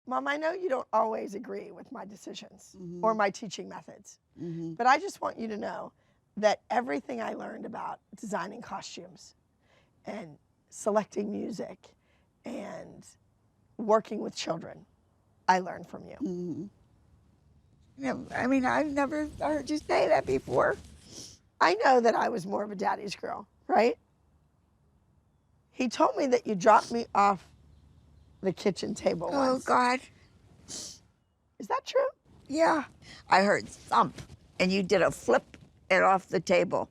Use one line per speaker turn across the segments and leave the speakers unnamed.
Mom, I know you don't always agree with my decisions or my teaching methods,
Mm-hmm.
but I just want you to know that everything I learned about designing costumes and selecting music and working with children, I learned from you.
Mm-hmm. Yeah, I mean, I've never heard you say that before.
I know that I was more of a daddy's girl, right? He told me that you dropped me off the kitchen table
Oh,
once.
God.
Is that true?
Yeah. I heard thump, and you did a flip it off the table.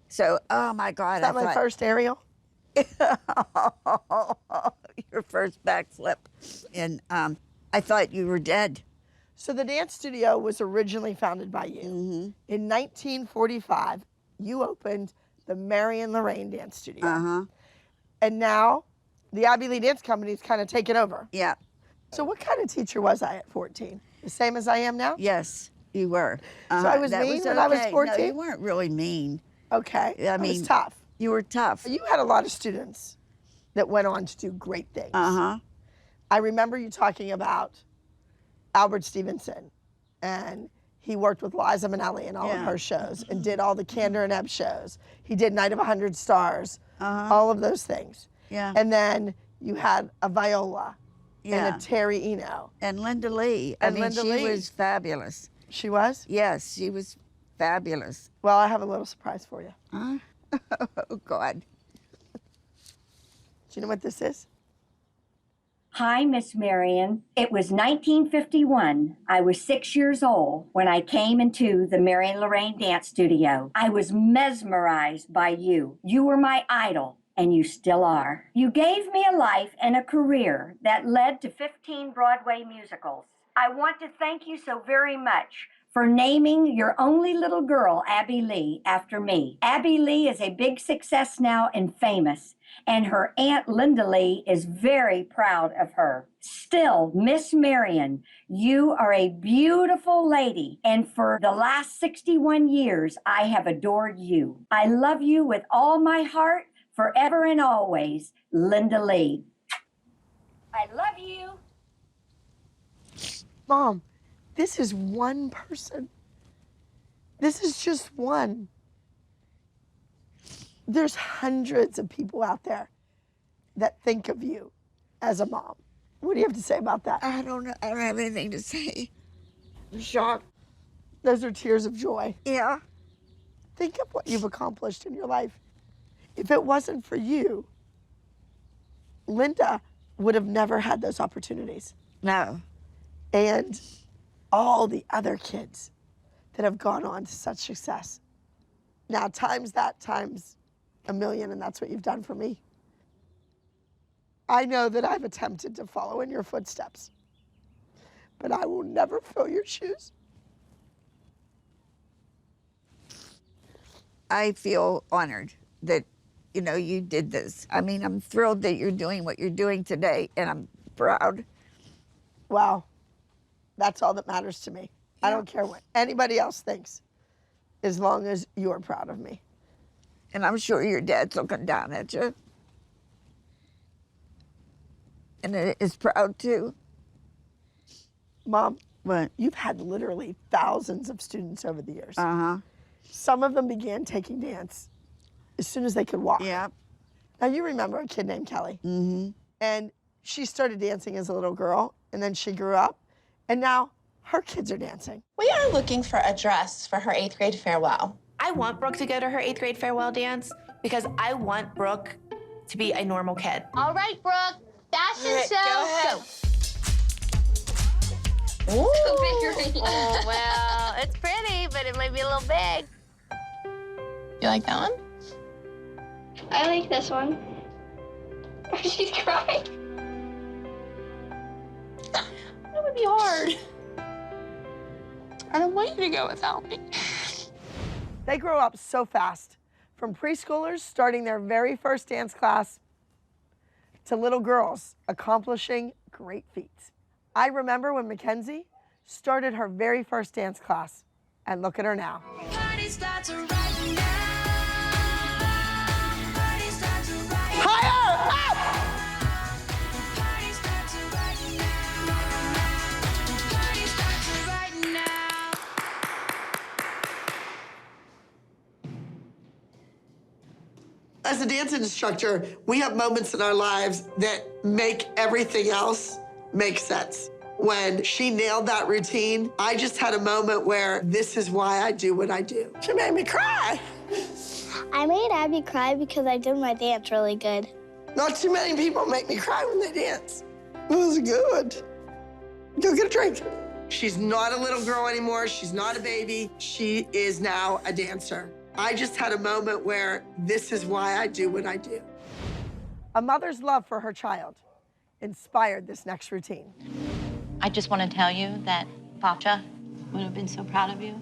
So, oh, my God.
Is that my first aerial?
Your first backflip. And I thought you were dead.
So the dance studio was originally founded by you. In 1945, you opened the Marion Lorraine Dance Studio.
Uh-huh.
And now the Abbey Lee Dance Company's kind of taken over.
Yeah.
So what kind of teacher was I at 14? The same as I am now?
Yes, you were.
So I was
That
mean when I was
okay.
14?
No, you weren't really mean.
Okay.
I
I
mean,
was tough.
You were tough.
You had a lot of students that went on to do great things.
Uh-huh.
I remember you talking about Albert Stevenson, and he worked with Liza Minnelli in all of her shows and did all the Kander and Ebb shows. He did Night of 100 Stars, all of those things.
Yeah.
And then you had a Viola and a Terry Eno.
And Linda Lee.
And
I mean,
Linda
she
Lee.
was fabulous.
She was?
Yes, she was fabulous.
Well, I have a little surprise for you.
Huh? Oh, God.
Do you know what this is?
Hi, Miss Marion. It was 1951. I was 6 years old when I came into the Marion Lorraine Dance Studio. I was mesmerized by you. You were my idol, and you still are. You gave me a life and a career that led to 15 Broadway musicals. I want to thank you so very much for naming your only little girl, Abby Lee, after me. Abby Lee is a big success now and famous, and her Aunt Linda Lee is very proud of her. Still, Miss Marion, you are a beautiful lady, and for the last 61 years, I have adored you. I love you with all my heart, forever and always, Linda Lee. I love you.
Mom, this is one person. This is just one. There's hundreds of people out there that think of you as a mom. What do you have to say about that?
I don't know. I don't have anything to say. I'm shocked.
Those are tears of joy.
Yeah.
Think of what you've accomplished in your life. If it wasn't for you, Linda would have never had those opportunities.
No.
And all the other kids that have gone on to such success. Now, times that times a million, and that's what you've done for me. I know that I've attempted to follow in your footsteps, but I will never fill your shoes.
I feel honored that, you know, you did this. I mean, I'm thrilled that you're doing what you're doing today, and I'm proud.
Wow. That's all that matters to me. I don't care what anybody else thinks, as long as you're proud of me.
And I'm sure your dad's looking down at you. And is proud too.
Mom,
What?
you've had literally thousands of students over the years.
Uh-huh.
Some of them began taking dance as soon as they could walk.
Yeah.
Now, you remember a kid named Kelly.
Mm-hmm.
And she started dancing as a little girl, and then she grew up, and now her kids are dancing.
We are looking for a dress for her 8th grade farewell.
I want Brooke to go to her 8th grade farewell dance because I want Brooke to be a normal kid.
All right, Brooke, fashion show.
Go ahead.
Oh, well, it's pretty, but it might be a little big.
You like that one?
I like this one. She's crying.
That would be hard. I don't want you to go without me.
They grow up so fast, from preschoolers starting their very first dance class to little girls accomplishing great feats. I remember when Mackenzie started her very first dance class, and look at her now. Higher! Up! As a dance instructor, we have moments in our lives that make everything else make sense. When she nailed that routine, I just had a moment where this is why I do what I do. She made me cry.
I made Abby cry because I did my dance really good.
Not too many people make me cry when they dance. It was good. Go get a drink. She's not a little girl anymore. She's not a baby. She is now a dancer. I just had a moment where this is why I do what I do. A mother's love for her child inspired this next routine.
I just want to tell you that Pacha would have been so proud of you.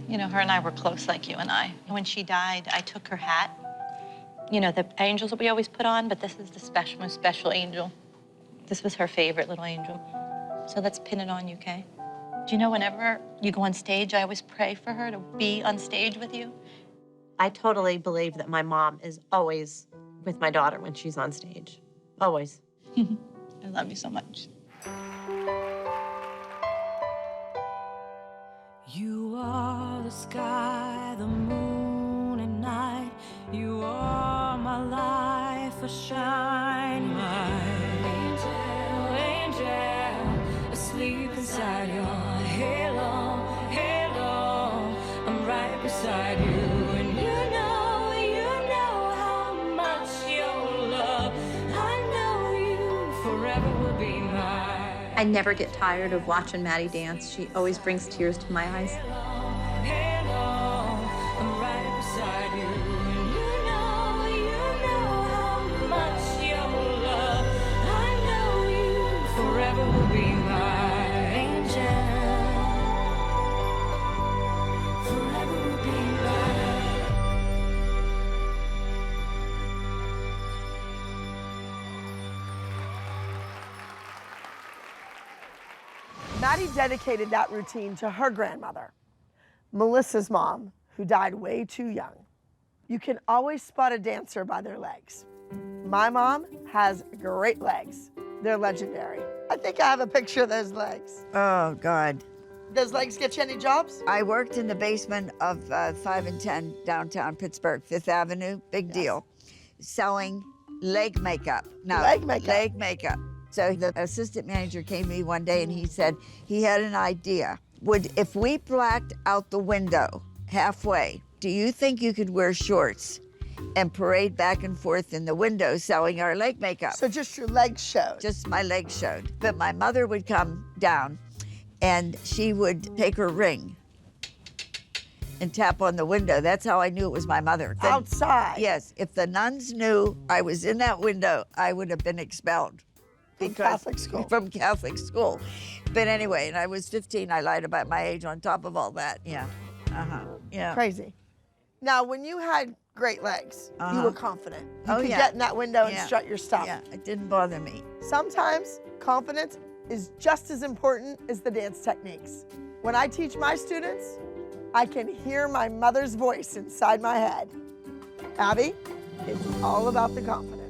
You know, her and I were close like you and I. When she died, I took her hat. You know, the angels that we always put on, but this is the most special angel. This was her favorite little angel. So let's pin it on you, okay? Do you know whenever you go on stage, I always pray for her to be on stage with you?
I totally believe that my mom is always with my daughter when she's on stage. Always.
I love you so much.
You are the sky, the moon and night. You are my life, a shining light. Angel, angel, asleep inside your halo, halo. I'm right beside you, and you know how much your love. I know you forever will be mine.
I never get tired of watching Maddie dance. She always brings tears to my eyes.
I'm right beside you, and you know how much your love. I know you forever will be my angel. Forever will be mine.
Maddie dedicated that routine to her grandmother, Melissa's mom, who died way too young. You can always spot a dancer by their legs. My mom has great legs. They're legendary. I think I have a picture of those legs.
Oh, God.
Those legs get you any jobs?
I worked in the basement of 5 and 10 downtown Pittsburgh, Fifth Avenue, big deal, selling leg makeup. No,
Leg makeup.
Leg makeup. So the assistant manager came to me one day and he said he had an idea. If we blacked out the window halfway, do you think you could wear shorts and parade back and forth in the window selling our leg makeup?
So just your legs showed?
Just my legs showed. But my mother would come down and she would take her ring and tap on the window. That's how I knew it was my mother.
Outside?
Yes. If the nuns knew I was in that window, I would have been expelled.
From Catholic school.
From Catholic school. But anyway, and I was 15. I lied about my age on top of all that. Yeah. Yeah.
Crazy. Now, when you had great legs, you were confident. You could get in that window and strut your stuff.
Yeah, it didn't bother me.
Sometimes confidence is just as important as the dance techniques. When I teach my students, I can hear my mother's voice inside my head. Abby, it's all about the confidence.